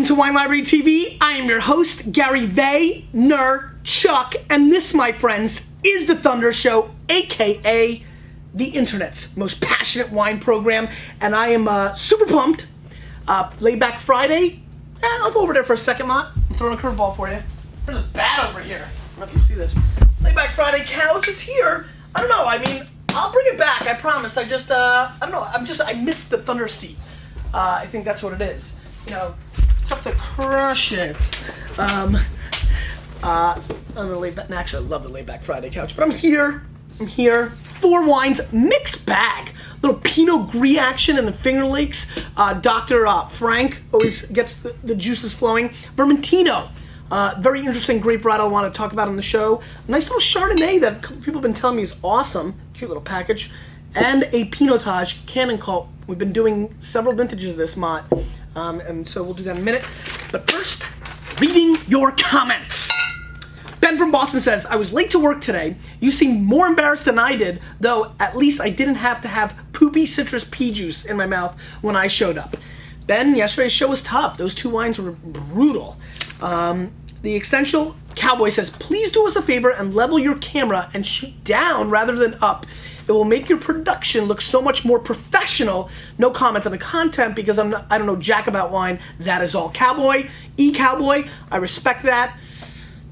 to Wine Library TV. I am your host, Gary Vaynerchuk, and this, my friends, is the Thunder Show, aka the internet's most passionate wine program, and I am super pumped. Laid Back Friday. I'll go over there for a second, Mott. I'm throwing a curveball for you. There's a bat over here. I don't know if you see this. Laid Back Friday couch. It's here. I don't know. I mean, I'll bring it back. I promise. I don't know. I missed the Thunder seat. I think that's what it is. You know, tough to crush it. On the laid back. Actually, I love the Laid Back Friday couch, but I'm here. Four wines, mixed bag. Little Pinot Gris action in the Finger Lakes. Dr. Frank always gets the juices flowing. Vermentino, very interesting grape variety I want to talk about on the show. A nice little Chardonnay that a couple people have been telling me is awesome. Cute little package. And a Pinotage, Kanonkop. We've been doing several vintages of this, Mott. And so we'll do that in a minute. But first, reading your comments. Ben from Boston says, I was late to work today. You seemed more embarrassed than I did, though at least I didn't have to have poopy citrus pea juice in my mouth when I showed up. Ben, yesterday's show was tough. Those two wines were brutal. The Essential Cowboy says, please do us a favor and level your camera and shoot down rather than up. It will make your production look so much more professional. No comment on the content because I don't know jack about wine. That is all. Cowboy, E-Cowboy, I respect that.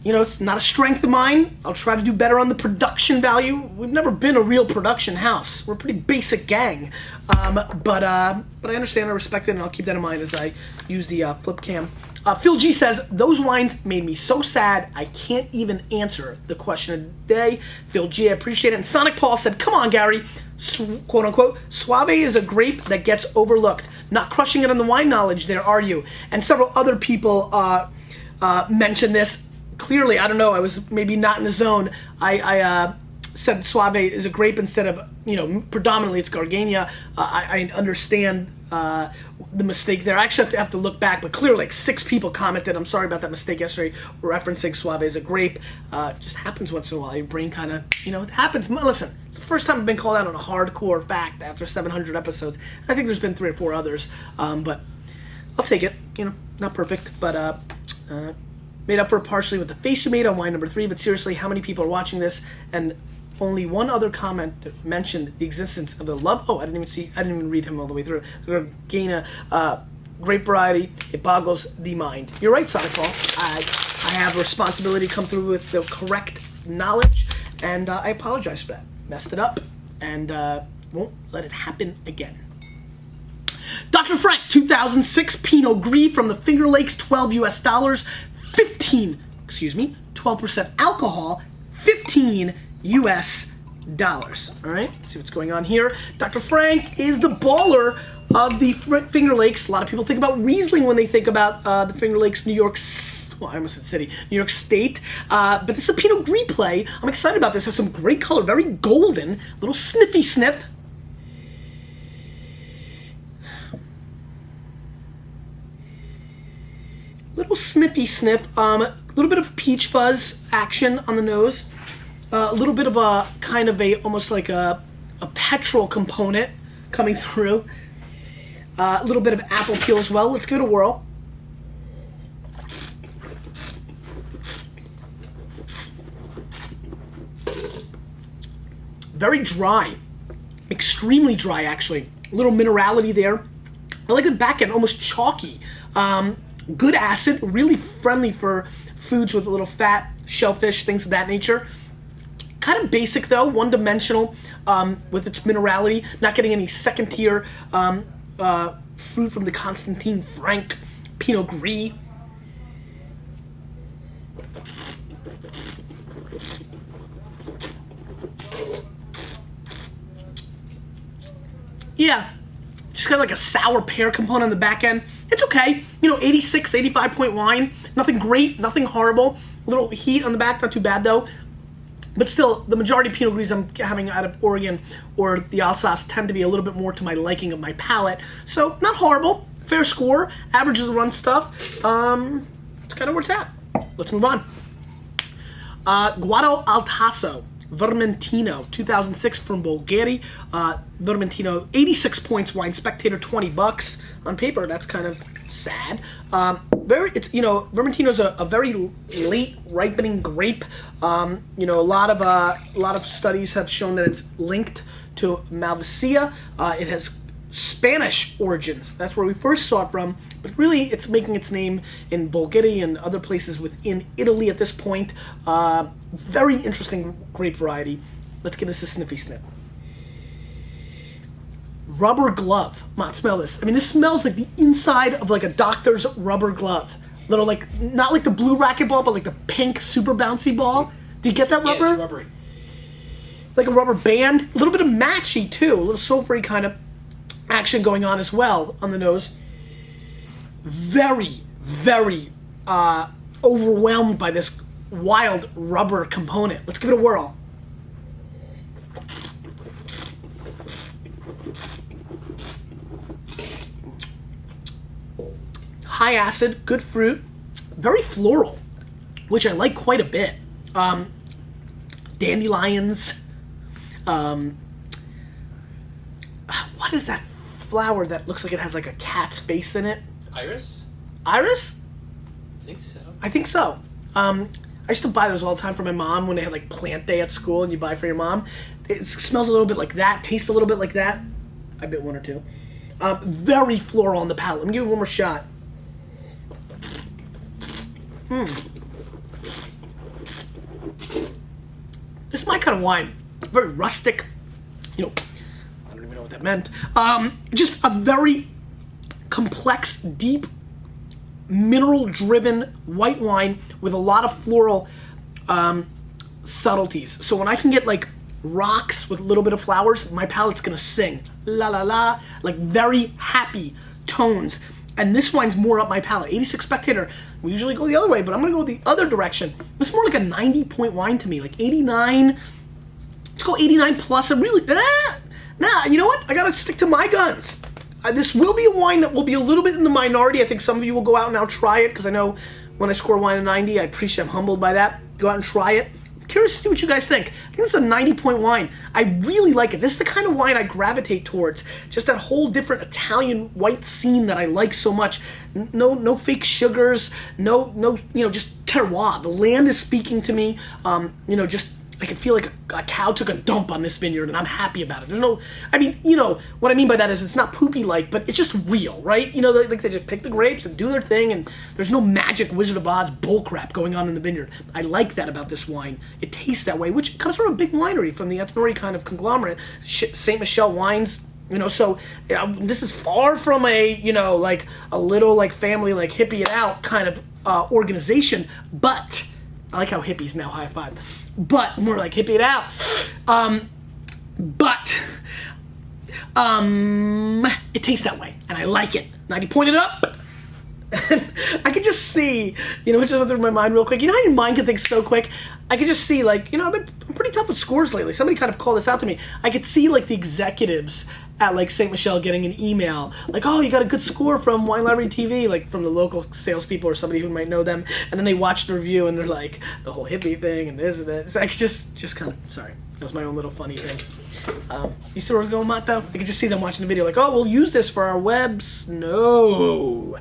You know, it's not a strength of mine. I'll try to do better on the production value. We've never been a real production house. We're a pretty basic gang. But I understand, I respect it, and I'll keep that in mind as I use the flip cam. Phil G says, those wines made me so sad, I can't even answer the question of the day. Phil G, I appreciate it. And Sonic Paul said, come on, Gary. Quote unquote, Suave is a grape that gets overlooked. Not crushing it on the wine knowledge there, are you? And several other people mentioned this. Clearly, I don't know, I was maybe not in the zone. I said Suave is a grape instead of, predominantly it's Gardenia. I understand the mistake there. I actually have to look back, but clearly like 6 people commented. I'm sorry about that mistake yesterday, referencing Suave as a grape. Just happens once in a while. Your brain kind of, it happens. Listen, it's the first time I've been called out on a hardcore fact after 700 episodes. I think there's been 3 or 4 others, but I'll take it. Not perfect, but made up for partially with the face you made on wine number 3, but seriously, how many people are watching this? And only one other comment mentioned the existence of the love. Oh, I didn't even read him all the way through. The Gardenia grape variety, it boggles the mind. You're right, Sonic Paul. I have a responsibility to come through with the correct knowledge, and I apologize for that. Messed it up, and won't let it happen again. Dr. Frank, 2006 Pinot Gris from the Finger Lakes, $12 US, 12% alcohol, $15 US. All right, let's see what's going on here. Dr. Frank is the baller of the Finger Lakes. A lot of people think about Riesling when they think about the Finger Lakes, New York. Well, I almost said city, New York State. But this is a Pinot Gris play. I'm excited about this. It has some great color, very golden, little sniffy sniff. Little snippy sniff, a little bit of peach fuzz action on the nose, a little bit of a kind of almost like a petrol component coming through, a little bit of apple peel as well. Let's give it a whirl. Very dry, extremely dry actually. A little minerality there. I like the back end, almost chalky. Good acid, really friendly for foods with a little fat, shellfish, things of that nature. Kind of basic though, one-dimensional with its minerality, not getting any second-tier fruit from the Constantine Frank Pinot Gris. Yeah, just got like a sour pear component on the back end. It's okay, 86, 85 point wine. Nothing great, nothing horrible. A little heat on the back, not too bad though. But still, the majority of Pinot Gris I'm having out of Oregon or the Alsace tend to be a little bit more to my liking of my palate. So, not horrible. Fair score. Average of the run stuff. It's kind of where it's at. Let's move on. Guado al Tasso. Vermentino, 2006 from Bulgaria. Vermentino, 86 points. Wine Spectator, $20. On paper, that's kind of Sad. Vermentino's a very late ripening grape. A lot of studies have shown that it's linked to Malvasia. It has Spanish origins. That's where we first saw it from, but really it's making its name in Bulgaria and other places within Italy at this point. Very interesting grape variety. Let's give this a sniffy sniff. Rubber glove. Come on, smell this. I mean, this smells like the inside of like a doctor's rubber glove. Little like, not like the blue racquetball, but like the pink super bouncy ball. Do you get that rubber? Yeah, it's rubbery. Like a rubber band. A little bit of matchy too. A little sulfury kind of action going on as well on the nose. Very, very overwhelmed by this wild rubber component. Let's give it a whirl. High acid, good fruit, very floral, which I like quite a bit. Dandelions. What is that flower that looks like it has like a cat's face in it? Iris? Iris? I think so. I think so. I used to buy those all the time for my mom when they had like plant day at school and you buy for your mom. It smells a little bit like that, tastes a little bit like that. I bit one or two. Very floral on the palate. Let me give it one more shot. This is my kind of wine. Very rustic. I don't even know what that meant. Just a very complex, deep, mineral-driven white wine with a lot of floral subtleties. So when I can get like rocks with a little bit of flowers, my palate's gonna sing. La la la. Like very happy tones. And this wine's more up my palate. 86 Spectator. We usually go the other way, but I'm going to go the other direction. It's more like a 90-point wine to me. Like 89. Let's go 89 plus. You know what? I got to stick to my guns. This will be a wine that will be a little bit in the minority. I think some of you will go out and now try it, because I know when I score a wine of 90, I appreciate, I'm humbled by that. Go out and try it. Curious to see what you guys think. I think this is a 90-point wine. I really like it. This is the kind of wine I gravitate towards. Just that whole different Italian white scene that I like so much. No fake sugars. No, just terroir. The land is speaking to me. Just I can feel like a cow took a dump on this vineyard, and I'm happy about it. There's no, what I mean by that is it's not poopy-like, but it's just real, right? They just pick the grapes and do their thing, and there's no magic Wizard of Oz bullcrap going on in the vineyard. I like that about this wine. It tastes that way, which comes from a big winery, from the Ethnori kind of conglomerate, St. Michel Wines. So this is far from a little family hippie it out kind of organization, but I like how hippies now high five. But more like hippie it out. It tastes that way, and I like it. 90 pointed up. And I could just see, it just went through my mind real quick. You know how your mind can think so quick? I could just see, I'm pretty tough with scores lately. Somebody kind of called this out to me. I could see, the executives at, St. Michel getting an email, oh, you got a good score from Wine Library TV, from the local salespeople or somebody who might know them, and then they watch the review, and they're like, the whole hippie thing, and this and that. So I could just kind of, sorry, that was my own little funny thing. You see where I was going, Matt, though? I could just see them watching the video, oh, we'll use this for our webs. No.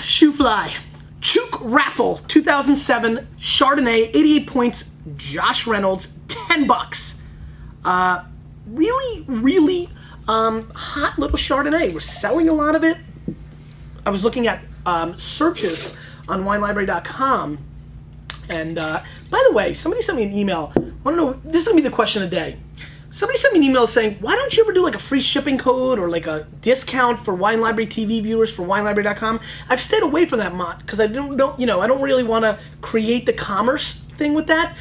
Shoe fly. Chook Raffle 2007 Chardonnay, 88 points. Josh Reynolds, $10. Really hot little Chardonnay. We're selling a lot of it. I was looking at searches on WineLibrary.com, and by the way, somebody sent me an email. I want to know. This is gonna be the question of the day. Somebody sent me an email saying, why don't you ever do a free shipping code or a discount for Wine Library TV viewers for WineLibrary.com? I've stayed away from that, Mott, because I don't really want to create the commerce thing with that.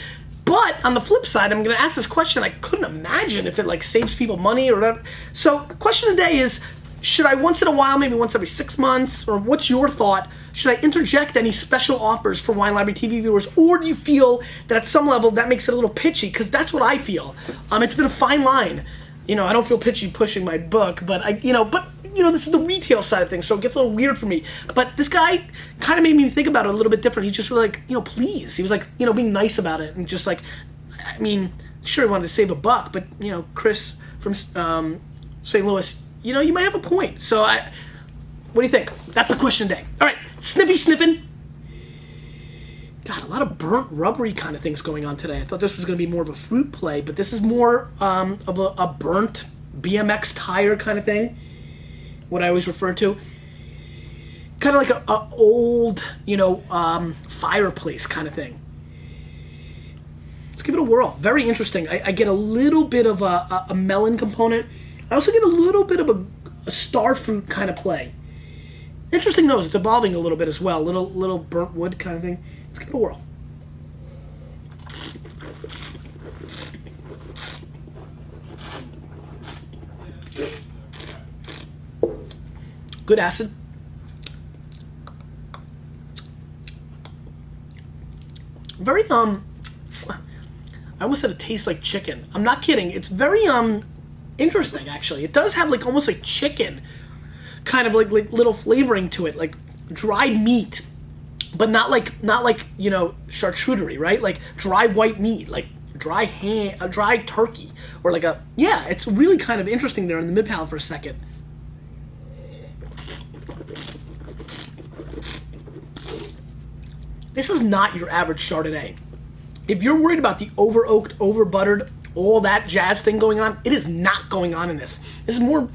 But on the flip side, I'm going to ask this question. I couldn't imagine if it saves people money or whatever. So the question of the day is, should I once in a while, maybe once every 6 months, or what's your thought? Should I interject any special offers for Wine Library TV viewers, or do you feel that at some level that makes it a little pitchy? Because that's what I feel. It's been a fine line. I don't feel pitchy pushing my book, but this is the retail side of things, so it gets a little weird for me. But this guy kind of made me think about it a little bit different. He's just really please. He was being nice about it, and just sure he wanted to save a buck, but Chris from St. Louis, you know, you might have a point. So what do you think? That's the question today. All right, sniffing. God, a lot of burnt, rubbery kind of things going on today. I thought this was going to be more of a fruit play, but this is more of a burnt BMX tire kind of thing. What I always refer to. Kind of like a old, you know, fireplace kind of thing. Let's give it a whirl. Very interesting. I get a little bit of a melon component. I also get a little bit of a star fruit kind of play. Interesting nose. It's evolving a little bit as well. Little burnt wood kind of thing. Let's give it a whirl. Good acid. Very, I almost said it tastes like chicken. I'm not kidding. It's very, interesting, actually. It does have, like, almost like chicken. Kind of like little flavoring to it. Like dried meat. But not like, you know, charcuterie, right? Like dry white meat. Like dry turkey. Or like yeah, it's really kind of interesting there in the mid-palate for a second. This is not your average Chardonnay. If you're worried about the over-oaked, over-buttered, all that jazz thing going on, it is not going on in this. This is more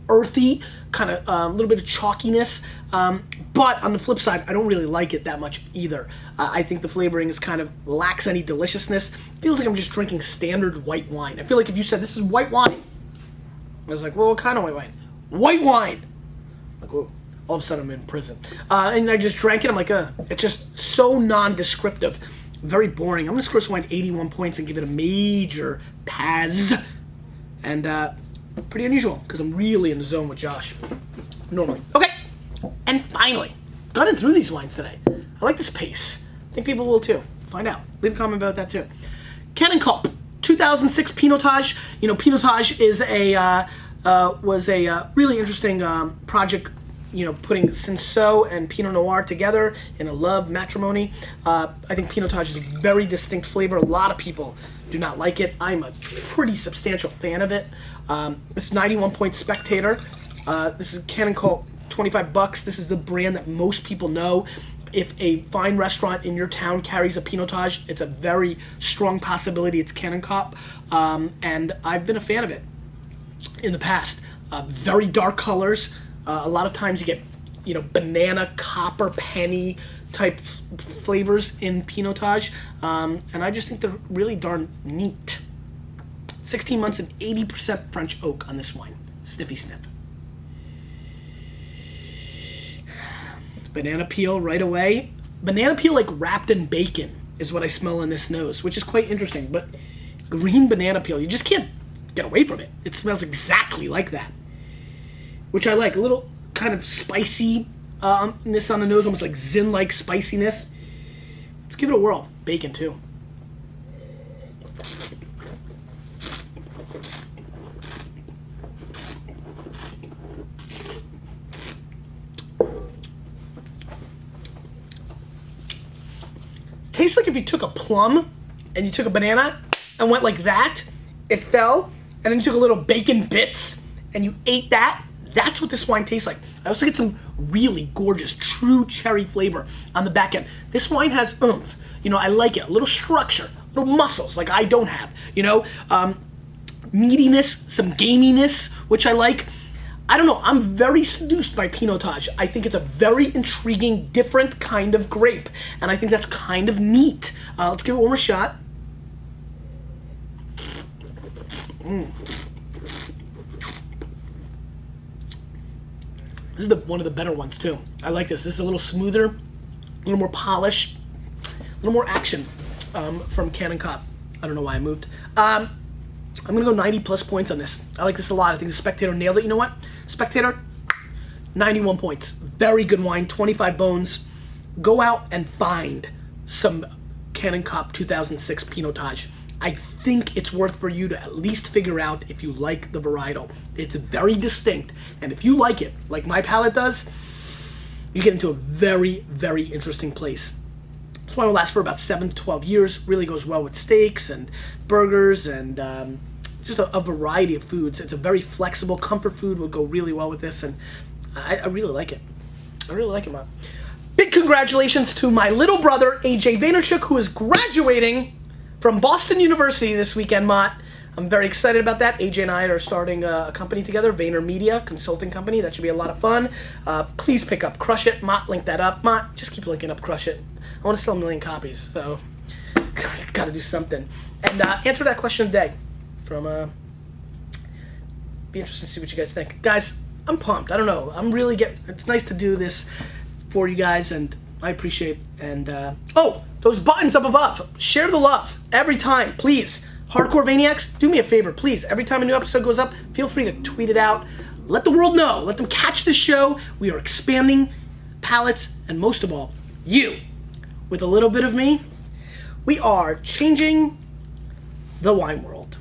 earthy, kind of a little bit of chalkiness. But on the flip side, I don't really like it that much either. I think the flavoring is kind of lacks any deliciousness. Feels like I'm just drinking standard white wine. I feel like if you said this is white wine, I was like, well, what kind of white wine? White wine! Like, whoa. All of a sudden I'm in prison. And I just drank it. I'm like, it's just so non-descriptive. Very boring. I'm going to score this wine 81 points and give it a major pass. And pretty unusual because I'm really in the zone with Josh. Normally. Okay. And finally, gunning through these wines today. I like this pace. I think people will too. Find out. Leave a comment about that too. Kanonkop 2006 Pinotage. You know, Pinotage is was a really interesting project. You know, putting Cinsault and Pinot Noir together in a love matrimony. I think Pinotage is a very distinct flavor. A lot of people do not like it. I'm a pretty substantial fan of it. This is 91 point Spectator. This is Kanonkop, $25. This is the brand that most people know. If a fine restaurant in your town carries a Pinotage, it's a very strong possibility it's Kanonkop. And I've been a fan of it in the past. Very dark colors. A lot of times you get, you know, banana, copper, penny type flavors in Pinotage. And I just think they're really darn neat. 16 months and 80% French oak on this wine. Sniffy sniff. Banana peel right away. Banana peel like wrapped in bacon is what I smell in this nose, which is quite interesting. But green banana peel, you just can't get away from it. It smells exactly like that. Which I like. A little kind of spiciness on the nose, almost like Zin-like spiciness. Let's give it a whirl. Bacon, too. Tastes like if you took a plum and you took a banana and went like that, it fell, and then you took a little bacon bits and you ate that. That's what this wine tastes like. I also get some really gorgeous, true cherry flavor on the back end. This wine has oomph. You know, I like it. A little structure, little muscles like I don't have. You know, meatiness, some gaminess, which I like. I don't know. I'm very seduced by Pinotage. I think it's a very intriguing, different kind of grape. And I think that's kind of neat. Let's give it one more shot. This is one of the better ones, too. I like this. This is a little smoother, a little more polish, a little more action from Kanonkop. I don't know why I moved. I'm going to go 90 plus points on this. I like this a lot. I think the Spectator nailed it. You know what? Spectator, 91 points. Very good wine, 25 bones. Go out and find some Kanonkop 2006 Pinotage. I think it's worth for you to at least figure out if you like the varietal. It's very distinct, and if you like it, like my palate does, you get into a very, very interesting place. This wine will last for about 7 to 12 years. Really goes well with steaks and burgers and just a variety of foods. It's a very flexible comfort food. Would go really well with this, and I really like it. I really like it, man. Big congratulations to my little brother, AJ Vaynerchuk, who is graduating from Boston University this weekend, Mott. I'm very excited about that. AJ and I are starting a company together, VaynerMedia, consulting company. That should be a lot of fun. Please pick up Crush It. Mott, link that up. Mott, just keep linking up Crush It. I want to sell 1 million copies, so got to do something. And answer that question today from, be interested to see what you guys think. Guys, I'm pumped. I don't know. It's nice to do this for you guys, and I appreciate. And oh, those buttons up above. Share the love every time, please. Hardcore Vaniacs, do me a favor, please. Every time a new episode goes up, feel free to tweet it out. Let the world know. Let them catch the show. We are expanding palates, and most of all, you. With a little bit of me, we are changing the wine world.